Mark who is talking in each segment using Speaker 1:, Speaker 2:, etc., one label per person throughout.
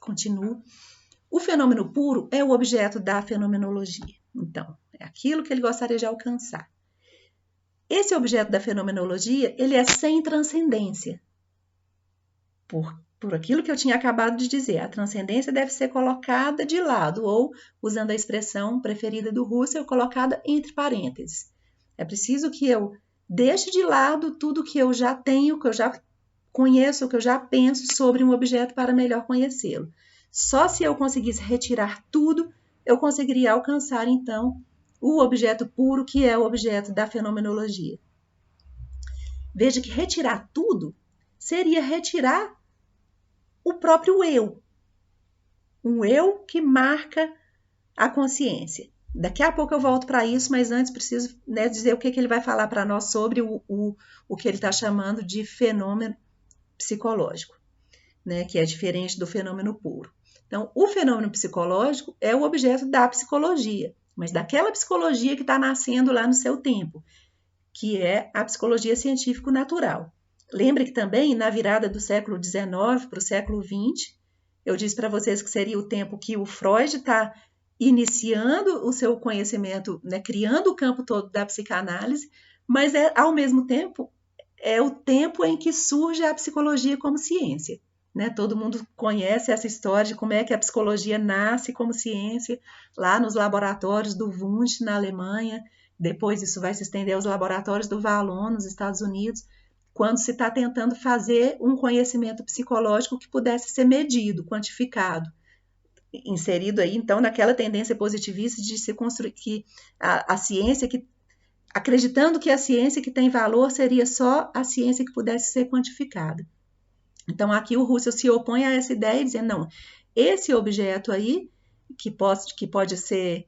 Speaker 1: Continuo. O fenômeno puro é o objeto da fenomenologia. Então, é aquilo que ele gostaria de alcançar. Esse objeto da fenomenologia, ele é sem transcendência. Por aquilo que eu tinha acabado de dizer, a transcendência deve ser colocada de lado, ou, usando a expressão preferida do Husserl, colocada entre parênteses. É preciso que eu deixe de lado tudo que eu já tenho, que eu já conheço, que eu já penso sobre um objeto para melhor conhecê-lo. Só se eu conseguisse retirar tudo, eu conseguiria alcançar, então, o objeto puro, que é o objeto da fenomenologia. Veja que retirar tudo seria retirar o próprio eu. Um eu que marca a consciência. Daqui a pouco eu volto para isso, mas antes preciso, né, dizer o que ele vai falar para nós sobre o que ele está chamando de fenômeno psicológico, né, que é diferente do fenômeno puro. Então, o fenômeno psicológico é o objeto da psicologia, mas daquela psicologia que está nascendo lá no seu tempo, que é a psicologia científico-natural. Lembre que também, na virada do século XIX para o século XX, eu disse para vocês que seria o tempo que o Freud está iniciando o seu conhecimento, né, criando o campo todo da psicanálise, mas ao mesmo tempo é o tempo em que surge a psicologia como ciência. Né? Todo mundo conhece essa história de como é que a psicologia nasce como ciência, lá nos laboratórios do Wundt, na Alemanha. Depois isso vai se estender aos laboratórios do Vallon, nos Estados Unidos, quando se está tentando fazer um conhecimento psicológico que pudesse ser medido, quantificado. Inserido aí, então, naquela tendência positivista de se construir que a ciência que acreditando que a ciência que tem valor seria só a ciência que pudesse ser quantificada. Então, aqui o Husserl se opõe a essa ideia, dizendo, não, esse objeto aí, que pode ser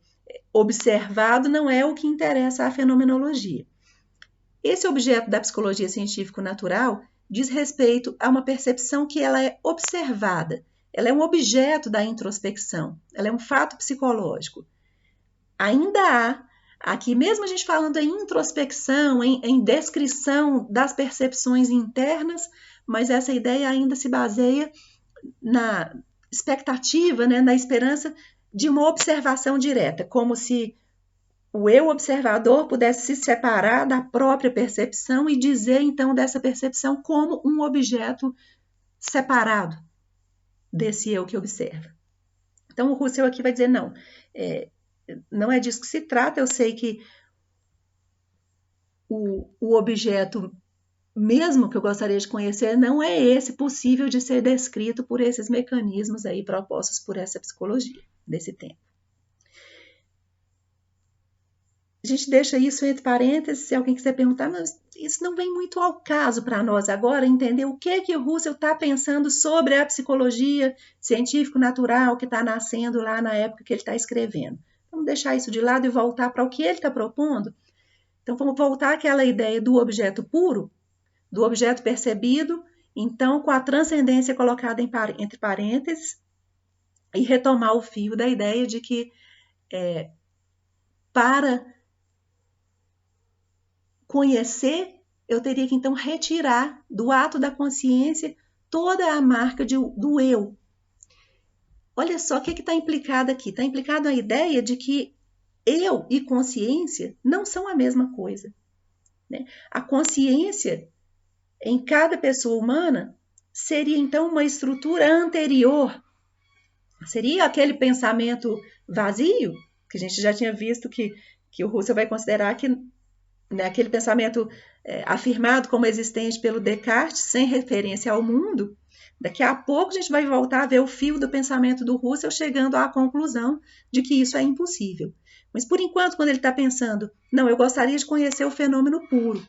Speaker 1: observado, não é o que interessa à fenomenologia. Esse objeto da psicologia científico-natural diz respeito a uma percepção que ela é observada, ela é um objeto da introspecção, ela é um fato psicológico. Ainda há aqui, mesmo a gente falando em introspecção, em descrição das percepções internas, mas essa ideia ainda se baseia na expectativa, né, na esperança de uma observação direta, como se o eu observador pudesse se separar da própria percepção e dizer, então, dessa percepção como um objeto separado desse eu que observa. Então, o Husserl aqui vai dizer, não, não é disso que se trata, eu sei que o objeto mesmo que eu gostaria de conhecer não é esse possível de ser descrito por esses mecanismos aí propostos por essa psicologia desse tempo. A gente deixa isso entre parênteses, se alguém quiser perguntar, mas isso não vem muito ao caso para nós agora, entender o que o Husserl está pensando sobre a psicologia científico-natural que está nascendo lá na época que ele está escrevendo. Vamos deixar isso de lado e voltar para o que ele está propondo? Então, vamos voltar àquela ideia do objeto puro, do objeto percebido, então, com a transcendência colocada entre parênteses, e retomar o fio da ideia de que para conhecer, eu teria que, então, retirar do ato da consciência toda a marca do eu. Olha só o que está implicado aqui. Está implicado a ideia de que eu e consciência não são a mesma coisa. Né? A consciência, em cada pessoa humana, seria, então, uma estrutura anterior. Seria aquele pensamento vazio, que a gente já tinha visto que o Husserl vai considerar que, né, aquele pensamento afirmado como existente pelo Descartes, sem referência ao mundo. Daqui a pouco a gente vai voltar a ver o fio do pensamento do Husserl chegando à conclusão de que isso é impossível. Mas, por enquanto, quando ele está pensando, não, eu gostaria de conhecer o fenômeno puro.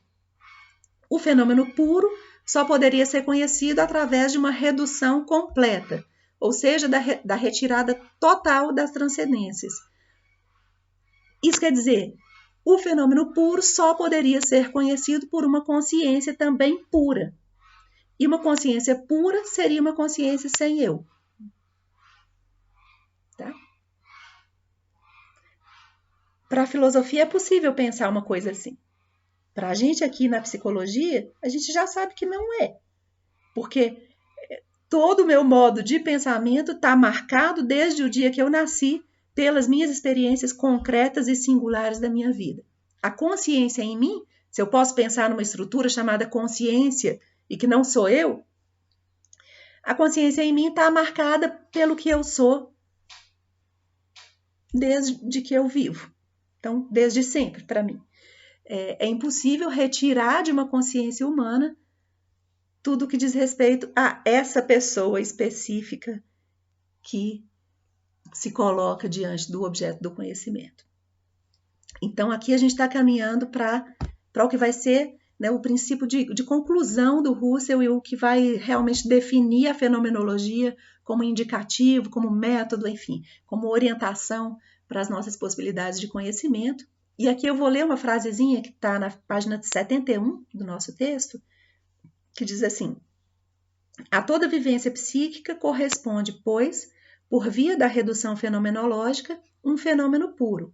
Speaker 1: O fenômeno puro só poderia ser conhecido através de uma redução completa, ou seja, da retirada total das transcendências. Isso quer dizer, o fenômeno puro só poderia ser conhecido por uma consciência também pura. E uma consciência pura seria uma consciência sem eu. Tá? Para a filosofia é possível pensar uma coisa assim. Para a gente aqui na psicologia, a gente já sabe que não é. Porque todo o meu modo de pensamento está marcado desde o dia que eu nasci pelas minhas experiências concretas e singulares da minha vida. A consciência em mim, se eu posso pensar numa estrutura chamada consciência e que não sou eu, a consciência em mim está marcada pelo que eu sou desde que eu vivo. Então, desde sempre, para mim. É impossível retirar de uma consciência humana tudo que diz respeito a essa pessoa específica que se coloca diante do objeto do conhecimento. Então, aqui a gente está caminhando para o que vai ser, né, o princípio de conclusão do Husserl e o que vai realmente definir a fenomenologia como indicativo, como método, enfim, como orientação para as nossas possibilidades de conhecimento. E aqui eu vou ler uma frasezinha que está na página 71 do nosso texto, que diz assim: a toda vivência psíquica corresponde, pois, por via da redução fenomenológica, um fenômeno puro,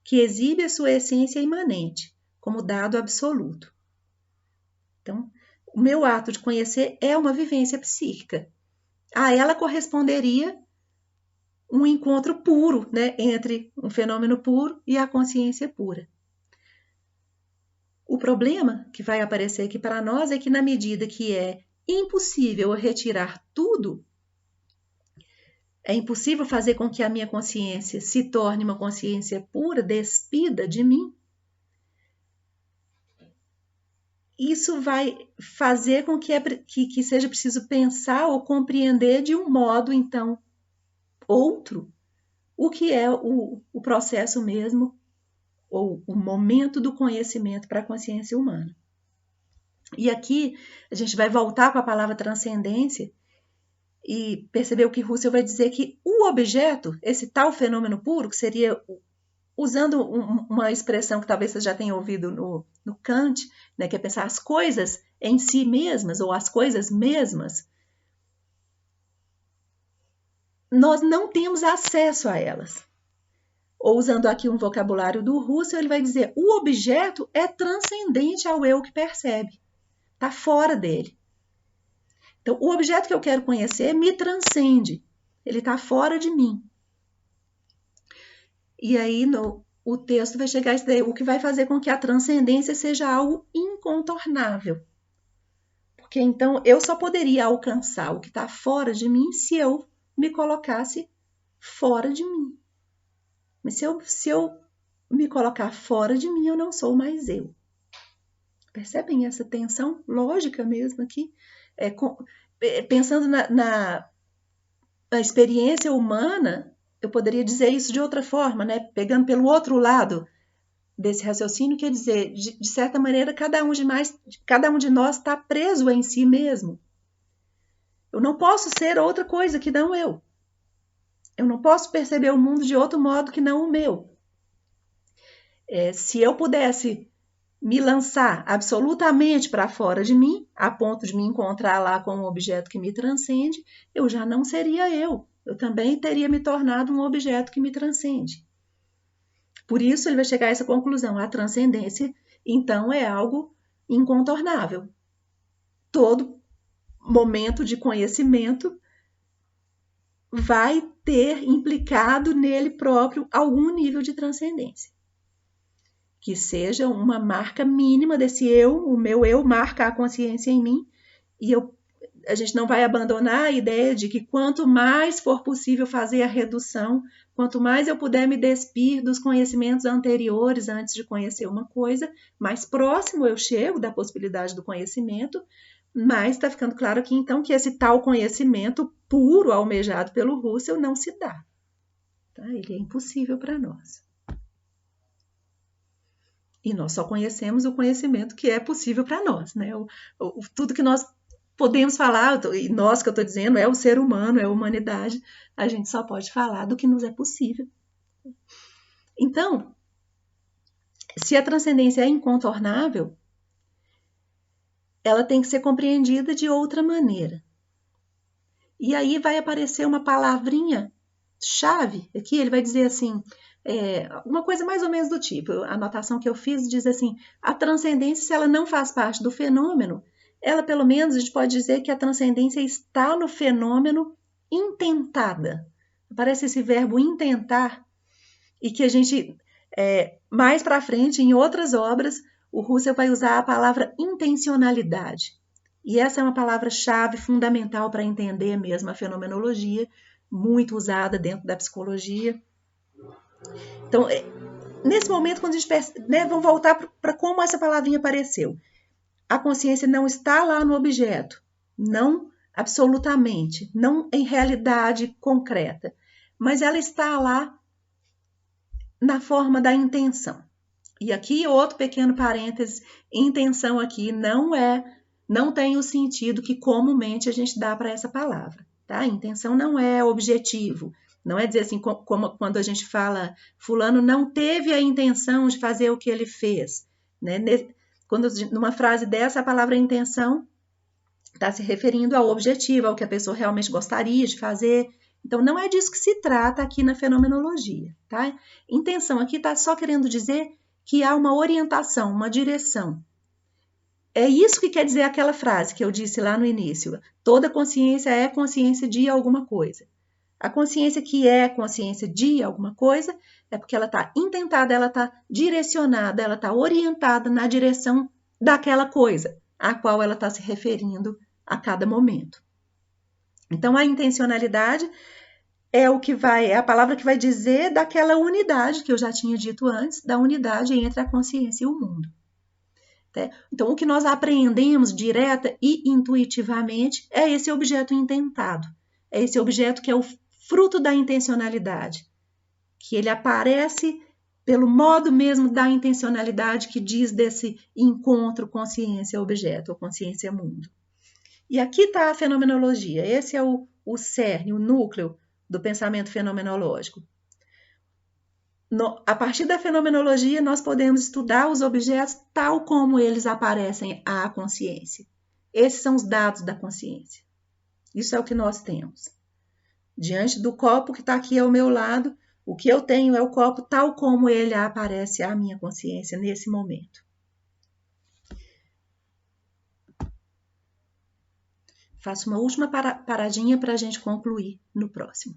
Speaker 1: que exibe a sua essência imanente, como dado absoluto. Então, o meu ato de conhecer é uma vivência psíquica. A ela corresponderia um encontro puro, né, entre um fenômeno puro e a consciência pura. O problema que vai aparecer aqui para nós é que, na medida que é impossível retirar tudo, é impossível fazer com que a minha consciência se torne uma consciência pura, despida de mim, isso vai fazer com que seja preciso pensar ou compreender de um modo, então, outro, o que é o processo mesmo, ou o momento do conhecimento para a consciência humana. E aqui a gente vai voltar com a palavra transcendência e perceber o que Husserl vai dizer, que o objeto, esse tal fenômeno puro, que seria, usando uma expressão que talvez você já tenha ouvido no Kant, né, que é pensar as coisas em si mesmas, ou as coisas mesmas, nós não temos acesso a elas. Ou usando aqui um vocabulário do Husserl, ele vai dizer, o objeto é transcendente ao eu que percebe, está fora dele. Então, o objeto que eu quero conhecer me transcende, ele está fora de mim. E aí, o texto vai chegar a isso daí, o que vai fazer com que a transcendência seja algo incontornável. Porque então eu só poderia alcançar o que está fora de mim se eu me colocasse fora de mim. Mas se eu me colocar fora de mim, eu não sou mais eu. Percebem essa tensão lógica mesmo aqui? Pensando na experiência humana, eu poderia dizer isso de outra forma, né? Pegando pelo outro lado desse raciocínio, quer dizer, de certa maneira, cada um de nós está preso em si mesmo. Eu não posso ser outra coisa que não eu. Eu não posso perceber o mundo de outro modo que não o meu. Se eu pudesse me lançar absolutamente para fora de mim, a ponto de me encontrar lá com um objeto que me transcende, eu já não seria eu. Eu também teria me tornado um objeto que me transcende. Por isso ele vai chegar a essa conclusão. A transcendência, então, é algo incontornável. Todo momento de conhecimento vai ter implicado nele próprio algum nível de transcendência. Que seja uma marca mínima desse eu, o meu eu marca a consciência em mim, e a gente não vai abandonar a ideia de que quanto mais for possível fazer a redução, quanto mais eu puder me despir dos conhecimentos anteriores antes de conhecer uma coisa, mais próximo eu chego da possibilidade do conhecimento, mas está ficando claro aqui então que esse tal conhecimento puro almejado pelo Husserl não se dá. Tá? Ele é impossível para nós. E nós só conhecemos o conhecimento que é possível para nós, né? Tudo que nós podemos falar, e nós que eu estou dizendo, é o ser humano, é a humanidade, a gente só pode falar do que nos é possível. Então, se a transcendência é incontornável, ela tem que ser compreendida de outra maneira. E aí vai aparecer uma palavrinha chave, aqui ele vai dizer assim, uma coisa mais ou menos do tipo, a anotação que eu fiz diz assim, a transcendência, se ela não faz parte do fenômeno, ela, pelo menos, a gente pode dizer que a transcendência está no fenômeno intentada. Aparece esse verbo intentar, e que a gente, mais para frente, em outras obras, o Husserl vai usar a palavra intencionalidade. E essa é uma palavra-chave fundamental para entender mesmo a fenomenologia, muito usada dentro da psicologia. Então, nesse momento, quando a gente vamos voltar para como essa palavrinha apareceu. A consciência não está lá no objeto, não absolutamente, não em realidade concreta, mas ela está lá na forma da intenção. E aqui outro pequeno parêntese, intenção aqui não tem o sentido que comumente a gente dá para essa palavra, tá? Intenção não é objetivo, não é dizer assim como quando a gente fala fulano não teve a intenção de fazer o que ele fez, né? Quando numa frase dessa a palavra intenção está se referindo ao objetivo, ao que a pessoa realmente gostaria de fazer. Então, não é disso que se trata aqui na fenomenologia, tá? Intenção aqui está só querendo dizer que há uma orientação, uma direção. É isso que quer dizer aquela frase que eu disse lá no início. Toda consciência é consciência de alguma coisa. A consciência que é consciência de alguma coisa é porque ela está intentada, ela está direcionada, ela está orientada na direção daquela coisa a qual ela está se referindo a cada momento. Então, a intencionalidade é a palavra que vai dizer daquela unidade que eu já tinha dito antes, da unidade entre a consciência e o mundo. Então, o que nós aprendemos direta e intuitivamente é esse objeto intentado, é esse objeto que é o fruto da intencionalidade, que ele aparece pelo modo mesmo da intencionalidade que diz desse encontro consciência-objeto ou consciência-mundo. E aqui está a fenomenologia, esse é o cerne, o núcleo do pensamento fenomenológico. A partir da fenomenologia, nós podemos estudar os objetos tal como eles aparecem à consciência. Esses são os dados da consciência. Isso é o que nós temos. Diante do copo que está aqui ao meu lado, o que eu tenho é o copo tal como ele aparece à minha consciência nesse momento. Faço uma última paradinha para a gente concluir no próximo.